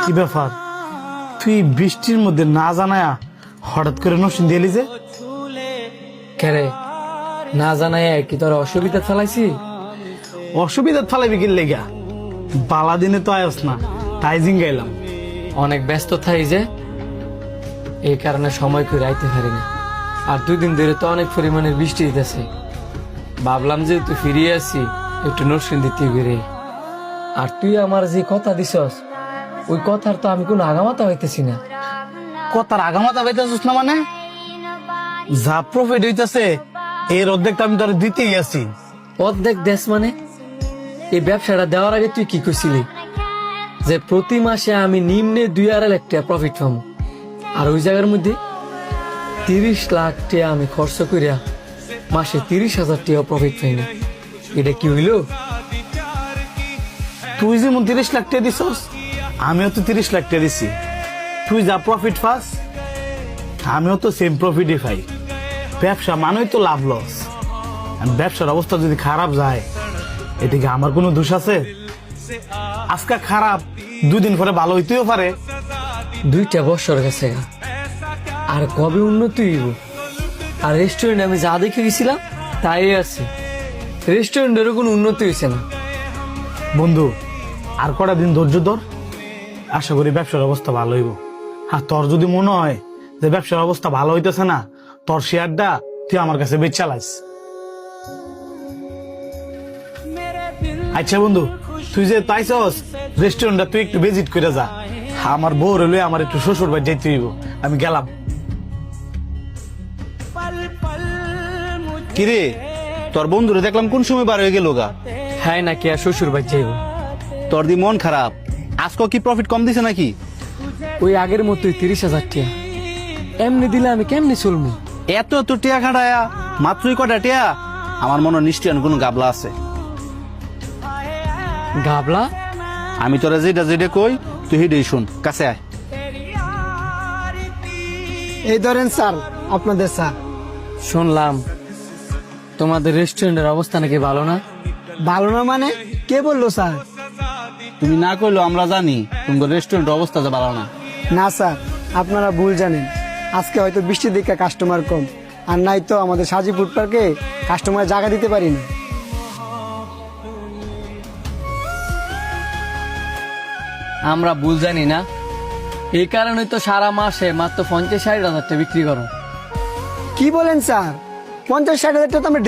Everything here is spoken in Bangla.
কি ব্যাপার, তুই বৃষ্টির মধ্যে না জানায়া হঠাৎ করে নসিন দিলি যে? কেরে না জানাই কি তোর অসুবিধা চালাইছি? অসুবিধা ফালাইবি কি লেগা? বালা দিনে তো আয়স না, তাই জিঙ্গাইলাম। অনেক ব্যস্ত থাই যে, এই কারণে সময় করে আইতে পারি না। আর 2 দিন ধরে তো অনেক পরিমাণের বৃষ্টি হইতেছে, ভাবলাম যে তুই ফিরিয়ে আসি একটু নরসিং দিতে বেরে। আর তুই আমার যে কথা দিছস, ওই কথার তো আমি কোনো আগামাতা হইতেছি না। কথার আগামাতা পাইতেছিস না মানে? যা প্রফিট হইতেছে এর অর্ধেকটা আমি তোর দিতেই আছি। অর্ধেক দেশ মানে? এই ব্যবসাটা দেওয়ার আগে তুই কি করছিলি যে প্রতি মাসে আমি নিম্নে 2.5 লাখ টাকা প্রফিট পাবো, আর ওই জায়গার মধ্যে 30 লাখ টাকা আমি খরচ করিয়া মাসে 30,000 টাকা প্রফিট পাইনি। এটা কি হইল? তুই যেমন 30 লাখ টাকা দিছস, আমিও তো 30 লাখ টাকা দিছি। তুই যা প্রফিট পাস আমিও তো সেম প্রফিটই পাই। ব্যবসা মানেই তো লাভ লস। ব্যবসার অবস্থা যদি খারাপ যায়, এদিকে আমার কোনো দোষ আছে? আজকে খারাপ, 2 দিন পরে ভালো হইতেও পারে। 2টা বছর গেছে গা, আর কবে উন্নতি হইব? আর রেস্টুরেন্ট আমি যা দেখে গেছিলাম তাই আছে, রেস্টুরেন্টেরও কোনো উন্নতি হয়েছে না। বন্ধু, আর কটা দিন ধৈর্য ধর, আশা করি ব্যবসার অবস্থা ভালো হইব। আর তোর যদি মনে হয় যে ব্যবসার অবস্থা ভালো হইতেছে না, তোর শেয়ারটা তুই আমার কাছে বেচ চালাইস। আচ্ছা বন্ধু, তুই যে তাইছস রেস্টুরেন্টটা তুই একটু ভিজিট করে যা। আমার বউ রইলে আমার একটু শ্বশুর বাড়ি যাইতে হইব, আমি গেলাম। কিরে, তোর বন্ধুরে দেখলাম কোন সময় বার হয়ে গেল গা? হ্যাঁ নাকি আর শ্বশুর বাড়ি যাইব? তোর দি মন খারাপ, আজকে কি প্রফিট কম দিছে নাকি? ওই আগের মতোই 30,000 টাকা এমনি দিলে আমি কেমনি চলবো? এত এত টিয়া খাটায়া মাত্রই কটা টিয়া? আমার মনে হয় নিশ্চয় কোনো গাবলা আছে। গাবলা? আমি তোরা যেটা যেটা কই তুই হেডেই শুন, কাছে আয়। এই ধরেন স্যার আপনাদের চা। শুনলাম তোমাদের রেস্টুরেন্টের অবস্থা নাকি ভালো না? ভালো না মানে? কে বললো স্যার? তুমি না কইলো আমরা জানি তোমার রেস্টুরেন্ট অবস্থা যে ভালো না। না স্যার, আপনারা ভুল জানেন। আজকে হয়তো বৃষ্টির দিকে কাস্টমার কম, আর নাই তো আমাদের সাজি ফুড পার্কে কাস্টমার জায়গা দিতে পারি না। আমরা ভুল জানি না, এই কারণে তো সারা মাসে মাত্র 50-60 হাজার টাকা বিক্রি করো। কি বলেন স্যার? 50-60 হাজার টাকা তো আমরা